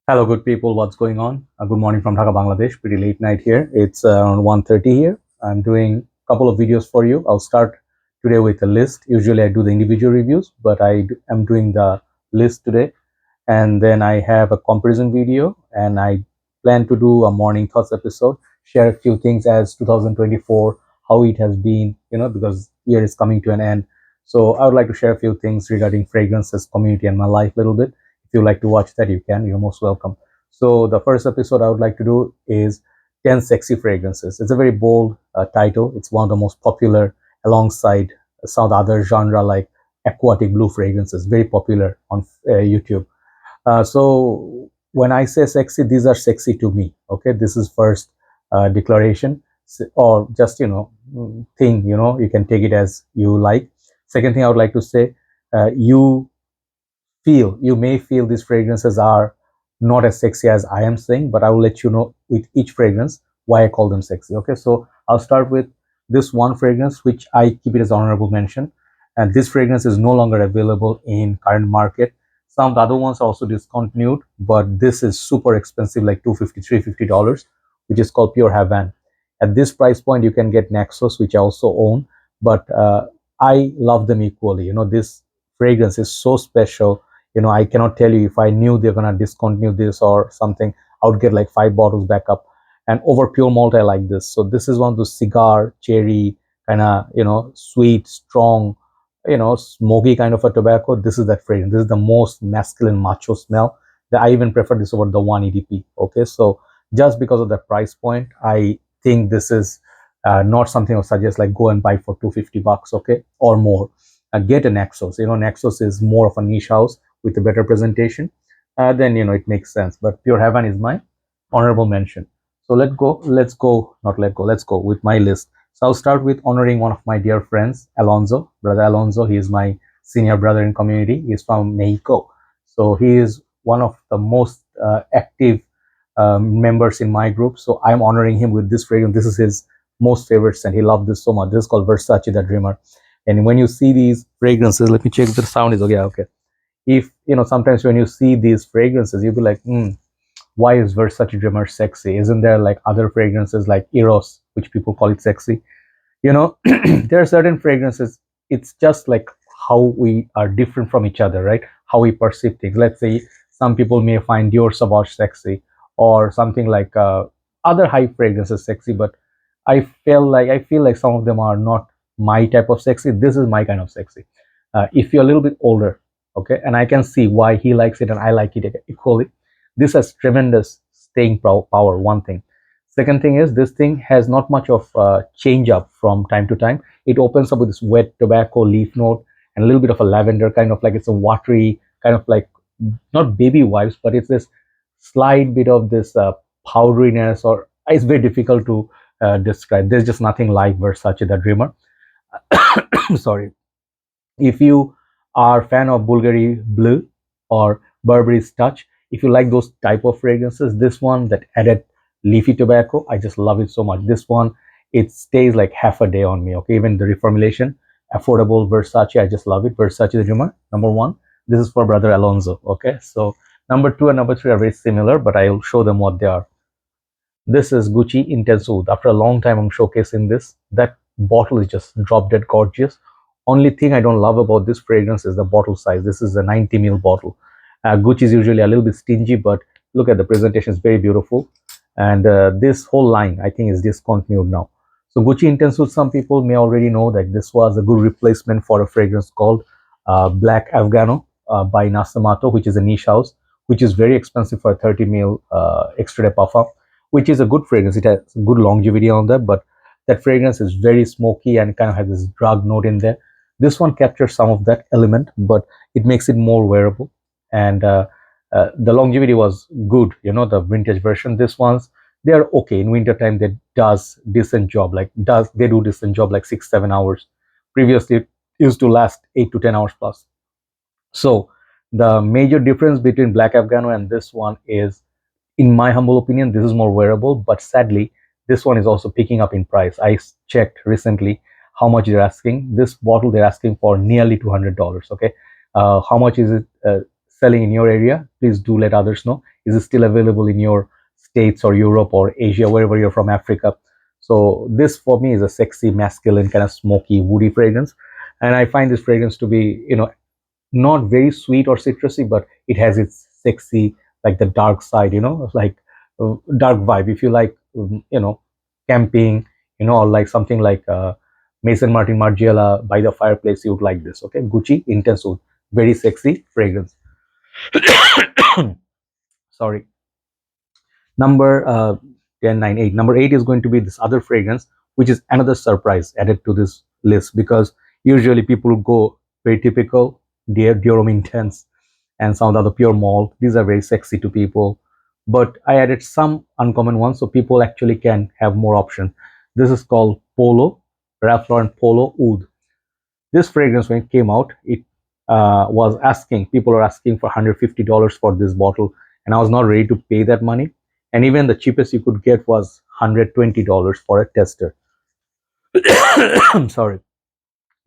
Hello, good people. What's going on? Good morning from Dhaka, Bangladesh. Pretty late night here. It's around 1:30 here. I'm doing a couple of videos for you. I'll start today with a list. Usually I do the individual reviews, but am doing the list today. And then I have a comparison video, and I plan to do a morning thoughts episode, share a few things as 2024, how it has been, because year is coming to an end. So I would like to share a few things regarding fragrances, community, and my life a little bit. If you like to watch that, you can. You're most welcome. So the first episode I would like to do is 10 sexy fragrances. It's a very bold title. It's one of the most popular alongside some other genre like aquatic blue fragrances, very popular on YouTube. So when I say sexy, these are sexy to me. Okay, this is first declaration, or just thing. You can take it as you like. Second thing I would like to say, you may feel these fragrances are not as sexy as I am saying, but I will let you know with each fragrance why I call them sexy. Okay, so I'll start with this one fragrance, which I keep it as honorable mention. And this fragrance is no longer available in current market. Some of the other ones are also discontinued, but this is super expensive, like $250, $350, which is called Pure Havan. At this price point, you can get Naxos, which I also own, but I love them equally. This fragrance is so special. I cannot tell you, if I knew they're gonna discontinue this or something, I would get like 5 bottles back up. And over pure malt, I like this. So this is one of those cigar, cherry, kind of, sweet, strong, smoky kind of a tobacco. This is that fragrance. This is the most masculine macho smell. That I even prefer this over the 1 EDP. Okay, so just because of the price point, I think this is not something I would suggest like go and buy for $250, okay, or more. Get a Naxos. Naxos is more of a niche house with a better presentation. Then it makes sense. But Pure Heaven is my honorable mention. So let's go with my list. So I'll start with honoring one of my dear friends, Alonso, brother Alonso. He is my senior brother in community. He's from Mexico. So he is one of the most active members in my group. So I'm honoring him with this fragrance. This is his most favorite scent. He loved this so much. This is called Versace The Dreamer. And when you see these fragrances, let me check if the sound is okay. Okay. If sometimes when you see these fragrances, you'll be like, why is Versace Dreamer sexy? Isn't there like other fragrances like Eros, which people call it sexy? There are certain fragrances. It's just like how we are different from each other, right? How we perceive things. Let's say some people may find Dior Sauvage sexy, or something like other high fragrances sexy, but I feel like some of them are not my type of sexy. This is my kind of sexy. If you're a little bit older, okay, and I can see why he likes it and I like it equally. This has tremendous staying power. One thing. Second thing is, this thing has not much of change up from time to time. It opens up with this wet tobacco leaf note and a little bit of a lavender, kind of like it's a watery, kind of like not baby wipes, but it's this slight bit of this powderiness, or it's very difficult to describe. There's just nothing like Versace The Dreamer. Sorry. If you are a fan of Bvlgari Blue or Burberry's Touch, if you like those type of fragrances, this one that added leafy tobacco, I just love it so much. This one, it stays like half a day on me. Okay, even the reformulation, affordable Versace, I just love it. Versace The Dreamer, number one. This is for brother Alonso. Okay, so number two and number three are very similar, but I'll show them what they are. This is Gucci Intense Oud. After a long time, I'm showcasing this. That bottle is just drop dead gorgeous. Only thing I don't love about this fragrance is the bottle size. This is a 90 ml bottle. Gucci is usually a little bit stingy, but look at the presentation, it's very beautiful. And this whole line, I think, is discontinued now. So Gucci Intense Oud, some people may already know that this was a good replacement for a fragrance called Black Afghano by Nasamato, which is a niche house, which is very expensive for a 30 ml extra de parfum, which is a good fragrance. It has good longevity on that, but that fragrance is very smoky and kind of has this drug note in there. This one captures some of that element, but it makes it more wearable. And the longevity was good, the vintage version. This ones, they are okay in winter time. They does decent job, they do decent job like 6-7 hours. Previously it used to last 8 to 10 hours plus. So the major difference between Black Afghano and this one is, in my humble opinion, this is more wearable, but sadly this one is also picking up in price. I checked recently how much they're asking. This bottle they're asking for nearly $200. Okay, how much is it selling in your area, please do let others know. Is it still available in your states or Europe or Asia, wherever you're from, Africa? So this for me is a sexy, masculine, kind of smoky, woody fragrance. And I find this fragrance to be, not very sweet or citrusy, but it has its sexy, like the dark side, like dark vibe. If you like, camping, or like something like Mason Martin Margiela by the fireplace, you would like this. Okay, Gucci Intense Oud, very sexy fragrance. Sorry. Number 10, 9, 8. Number 8 is going to be this other fragrance, which is another surprise added to this list, because usually people go very typical, Dior Intense, and some of the other pure malt. These are very sexy to people, but I added some uncommon ones so people actually can have more options. This is called Ralph Lauren Polo Oud. This fragrance, when it came out, it people are asking for $150 for this bottle, and I was not ready to pay that money. And even the cheapest you could get was $120 for a tester. I'm sorry.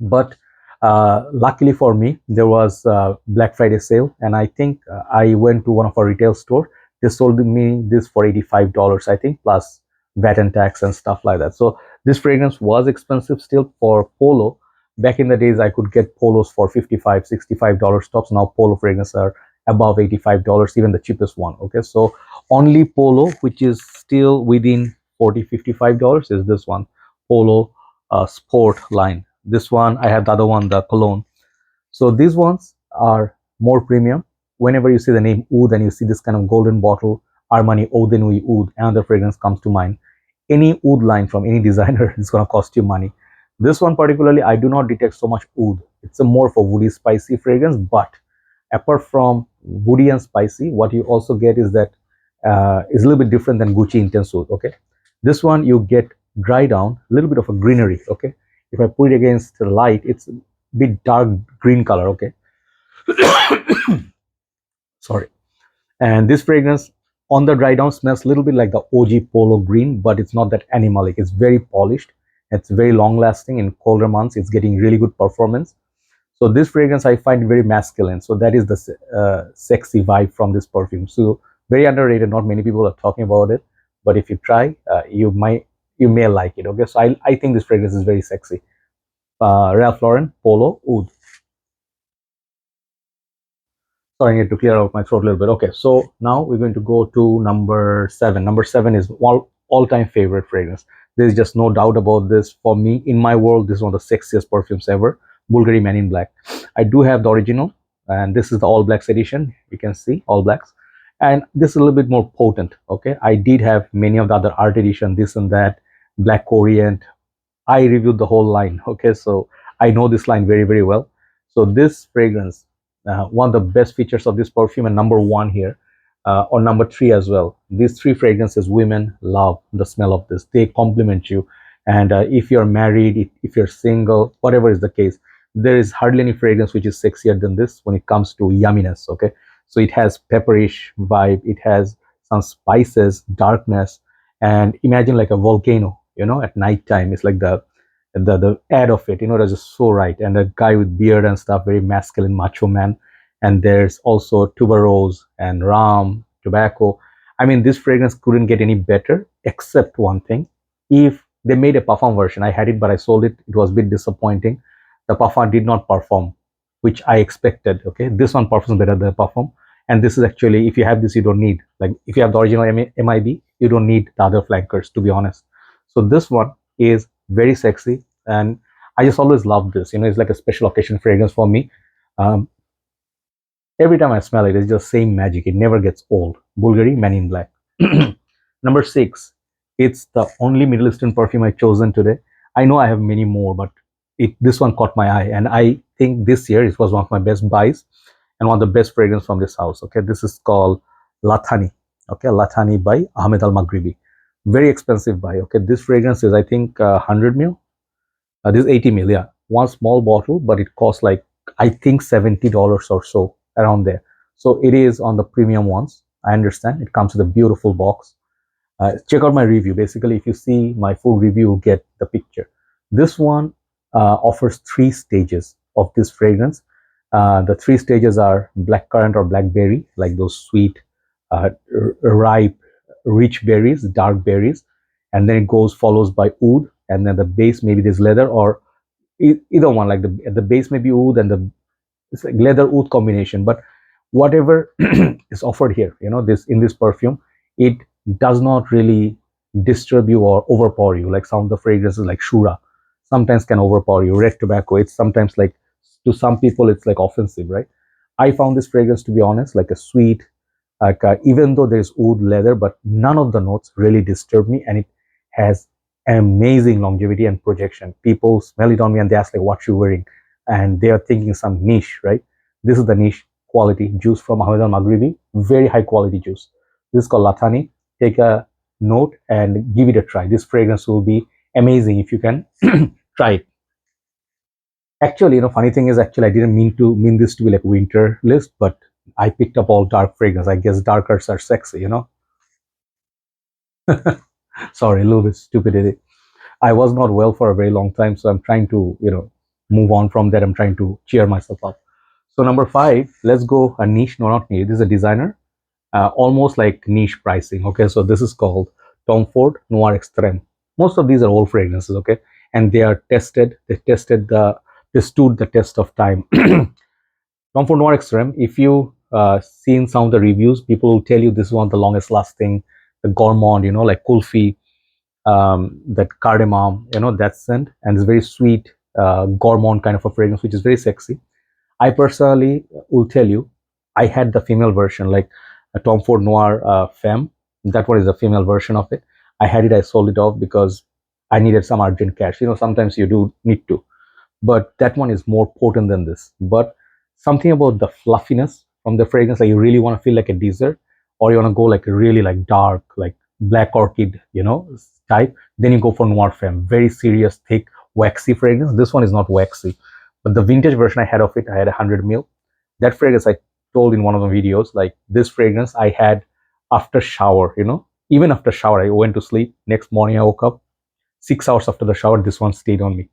But luckily for me, there was a Black Friday sale, and I think I went to one of our retail store. They sold me this for $85, I think, plus VAT and tax and stuff like that. So this fragrance was expensive still for Polo. Back in the days, I could get Polos for $55, $65 tops. Now Polo fragrances are above $85, even the cheapest one. Okay, so only Polo, which is still within $40, $55, is this one, Polo Sport line. This one, I have the other one, the cologne. So these ones are more premium. Whenever you see the name Oud and you see this kind of golden bottle, Armani Eau de Nuit Oud, another fragrance comes to mind. Any Oud line from any designer is going to cost you money. This one particularly, I do not detect so much Oud. It's a more of a woody, spicy fragrance. But apart from woody and spicy, what you also get is that is a little bit different than Gucci Intense Oud. Okay, this one you get dry down, a little bit of a greenery. Okay, if I put it against the light, it's a bit dark green color. Okay, sorry. And this fragrance on the dry down smells a little bit like the OG Polo green, but it's not that animalic. It's very polished. It's very long lasting. In colder months, it's getting really good performance. So this fragrance I find very masculine. So that is the sexy vibe from this perfume. So very underrated. Not many people are talking about it, but if you try, you may like it. Okay, so I think this fragrance is very sexy. Ralph Lauren Polo Oud. Sorry, I need to clear out my throat a little bit. Okay, so now we're going to go to number 7. Number 7 is all-time favorite fragrance. There's just no doubt about this. For me, in my world, this is one of the sexiest perfumes ever. Bvlgari Man In Black. I do have the original, and this is the all blacks edition. You can see all blacks, and this is a little bit more potent. Okay, I did have many of the other art edition, this and that, Black Orient. I reviewed the whole line. Okay, so I know this line very, very well. So this fragrance, one of the best features of this perfume, and number 1 here, or number 3 as well. These 3 fragrances, women love the smell of this. They complement you. And if you're married, if you're single, whatever is the case, there is hardly any fragrance which is sexier than this when it comes to yumminess. Okay, so it has pepperish vibe. It has some spices, darkness, and imagine like a volcano. At night time, it's like the ad of it. That's just so right. And a guy with beard and stuff, very masculine, macho man. And there's also tuberose and rum, tobacco. I mean, this fragrance couldn't get any better, except one thing. If they made a parfum version, I had it, but I sold it. It was a bit disappointing. The parfum did not perform, which I expected. Okay, this one performs better than the parfum. And this is actually, if you have this, you don't need, like, if you have the original MIB, you don't need the other flankers, to be honest. So this one is very sexy, and I just always love this. It's like a special occasion fragrance for me. Every time I smell it, it's just same magic. It never gets old. Bvlgari Man In Black. Number 6. It's the only Middle Eastern perfume I've chosen today. I know I have many more, but this one caught my eye, and I think this year it was one of my best buys and one of the best fragrance from this house. Okay, this is called Lathani. Okay, Lathani by Ahmed Al Maghribi. Very expensive buy. Okay, this fragrance is, I think, 100 ml. This is 80 ml. Yeah, one small bottle, but it costs like, I think, $70 or so, around there. So it is on the premium ones. I understand it comes with a beautiful box. Check out my review. Basically, if you see my full review, you'll get the picture. This one offers 3 stages of this fragrance. The three stages are blackcurrant or blackberry, like those sweet, ripe, rich berries, dark berries, and then it goes follows by oud, and then the base maybe there's leather or either one. Like the base may be oud and the it's like leather oud combination, but whatever is offered here, this in this perfume, it does not really disturb you or overpower you like some of the fragrances like shura sometimes can overpower you. Red tobacco, it's sometimes like, to some people it's like offensive, right? I found this fragrance, to be honest, like a sweet, like even though there's oud leather, but none of the notes really disturb me, and it has amazing longevity and projection. People smell it on me and they ask like, what you wearing, and they are thinking some niche, right? This is the niche quality juice from Ahmed Maghribi, very high quality juice. This is called Lathani. Take a note and give it a try. This fragrance will be amazing if you can try it. Actually, funny thing is, actually I didn't mean this to be like winter list, but I picked up all dark fragrance. I guess darkers are sexy. Sorry, a little bit stupidity. I was not well for a very long time, so I'm trying to, move on from that. I'm trying to cheer myself up. So number 5, let's go a niche, no, not niche. This is a designer, almost like niche pricing. Okay, so this is called Tom Ford Noir Extreme. Most of these are old fragrances, okay, and they are tested. They stood the test of time. Tom Ford Noir Extreme. If you seen some of the reviews, people will tell you this is one of the longest lasting. The gourmand, like kulfi, that cardamom, that scent, and it's very sweet, gourmand kind of a fragrance, which is very sexy. I personally will tell you, I had the female version, like a Tom Ford Noir Femme. That one is a female version of it. I had it, I sold it off because I needed some urgent cash. Sometimes you do need to, but that one is more potent than this. But something about the fluffiness from the fragrance, like you really want to feel like a dessert, or you want to go like really like dark, like black orchid, type, then you go for Noir Femme. Very serious, thick, waxy fragrance. This one is not waxy, but the vintage version I had of it, I had 100 ml. That fragrance I told in one of the videos, like this fragrance I had after shower, even after shower, I went to sleep. Next morning I woke up, 6 hours after the shower, this one stayed on me.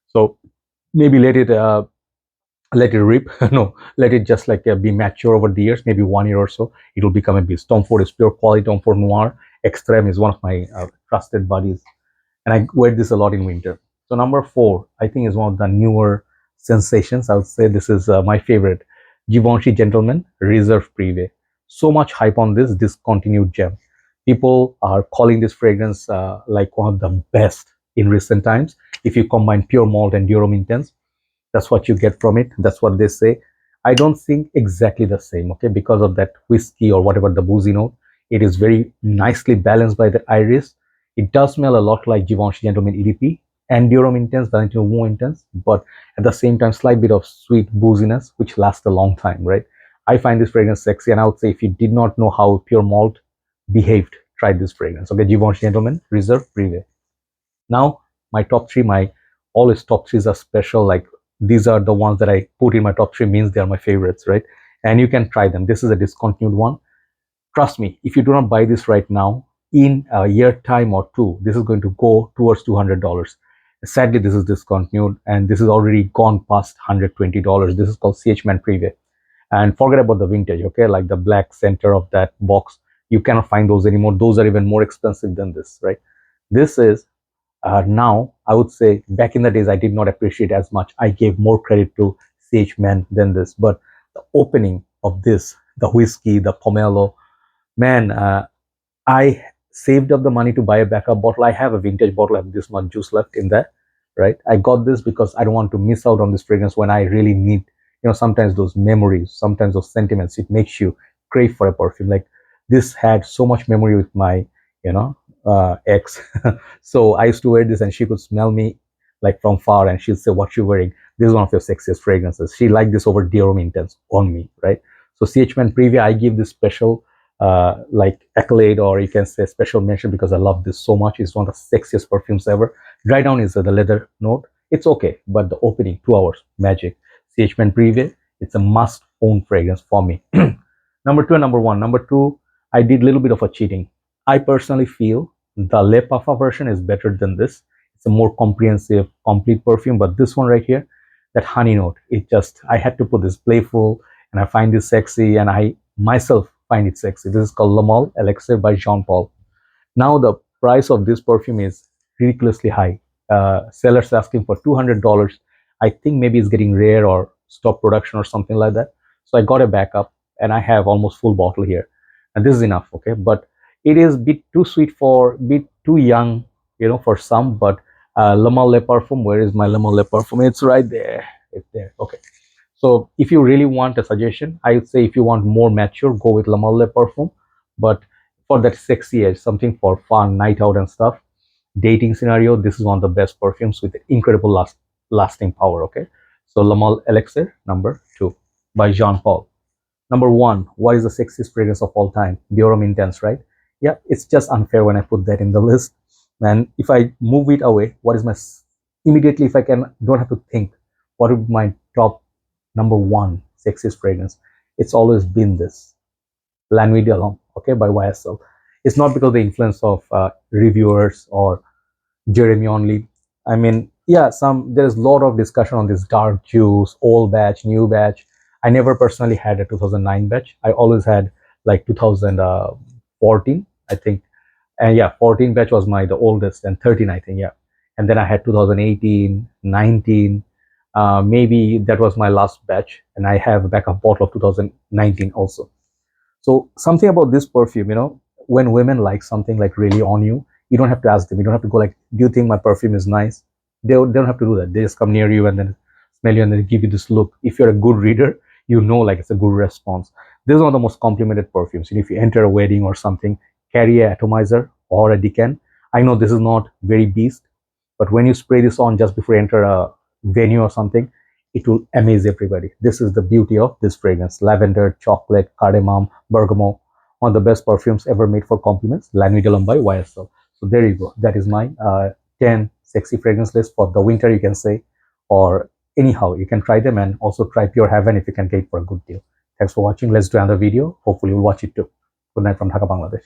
So maybe let it rip. No, let it just like be mature over the years, maybe 1 year or so, it will become a beast. Tom Ford is pure quality. Tom Ford Noir Extreme is one of my trusted buddies, and I wear this a lot in winter. So number 4, I think, is one of the newer sensations. I would say this is my favorite, Givenchy Gentleman Reserve Privee. So much hype on this discontinued gem. People are calling this fragrance like one of the best in recent times. If you combine pure malt and Durum Intense, that's what you get from it. That's what they say. I don't think exactly the same, okay, because of that whiskey or whatever the boozy note. It is very nicely balanced by the iris. It does smell a lot like Givenchy Gentleman EDP and Durum Intense, Valentino more intense, but at the same time, slight bit of sweet booziness, which lasts a long time, right? I find this fragrance sexy, and I would say if you did not know how pure malt behaved, try this fragrance. Okay, Givenchy Gentleman Reserve Privee. Now, my top 3, my always top 3s are special. Like these are the ones that I put in my top 3, means they are my favorites, right? And you can try them. This is a discontinued one. Trust me, if you do not buy this right now, in a year time or 2, this is going to go towards $200. Sadly, this is discontinued, and this is already gone past $120. This is called CH Men Prive. And forget about the vintage, okay? Like the black center of that box, you cannot find those anymore. Those are even more expensive than this, right? This is now, I would say, back in the days, I did not appreciate as much. I gave more credit to CH Men than this. But the opening of this, the whiskey, the pomelo, man, I saved up the money to buy a backup bottle. I have a vintage bottle. I have this much juice left in there, right? I got this because I don't want to miss out on this fragrance when I really need, sometimes those memories, sometimes those sentiments, it makes you crave for a perfume. Like this had so much memory with my, ex. So I used to wear this and she could smell me like from far and she'll say, what you wearing? This is one of your sexiest fragrances. She liked this over Durum Intense on me, right? So CH Men Privee, I give this special like accolade, or you can say special mention, because I love this so much. It's one of the sexiest perfumes ever. Dry down is the leather note. It's okay, but the opening, 2 hours, magic. CH Men Privee, it's a must own fragrance for me. Number 2 and number 1. Number 2, I did a little bit of a cheating. I personally feel the Le Parfum version is better than this. It's a more comprehensive, complete perfume, but this one right here, that honey note. It just, I had to put this playful, and I find this sexy, and I myself find it sexy. This is called Le Male Elixir by Jean Paul. Now the price of this perfume is ridiculously high. Sellers asking for $200. I think maybe it's getting rare or stop production or something like that. So I got a backup, and I have almost full bottle here, and this is enough. Okay, but it is a bit too sweet for, bit too young, for some. But Le Male Le Parfum, where is my Le Male Le Parfum? It's right there. It's there. Okay. So if you really want a suggestion, I would say if you want more mature, go with Le Male Le Parfum. But for that sexy edge, something for fun, night out and stuff, dating scenario, this is one of the best perfumes with incredible lasting power. Okay, so Le Male Elixir number 2 by Jean Paul. Number 1, what is the sexiest fragrance of all time? Bvlgari Intense, right? Yeah, it's just unfair when I put that in the list. And if I move it away, what is my, immediately, if I don't have to think, what would be my top number 1 sexiest fragrance? It's always been this La Nuit, okay, by YSL. It's not because of the influence of reviewers or Jeremy only. I mean, yeah, there's a lot of discussion on this dark juice, old batch, new batch. I never personally had a 2009 batch. I always had like 2014, I think. And yeah, 14 batch was the oldest, and 13, I think, yeah. And then I had 2018, 19, maybe that was my last batch, and I have a backup bottle of 2019 also. So something about this perfume, when women like something like really on you, you don't have to ask them. You don't have to go like, do you think my perfume is nice? They don't have to do that. They just come near you and then smell you and then give you this look. If you're a good reader, like it's a good response. This is one of the most complimented perfumes. If you enter a wedding or something, carry an atomizer or a decant. I know this is not very beast, but when you spray this on just before you enter a venue or something, it will amaze everybody. This is the beauty of this fragrance. Lavender, chocolate, cardamom, bergamot. One of the best perfumes ever made for compliments. La Nuit by YSL. So there you go. That is my 10 sexy fragrance list for the winter, you can say. Or anyhow, you can try them, and also try Pure Heaven if you can get it for a good deal. Thanks for watching. Let's do another video. Hopefully you'll watch it too. Good night from Dhaka, Bangladesh.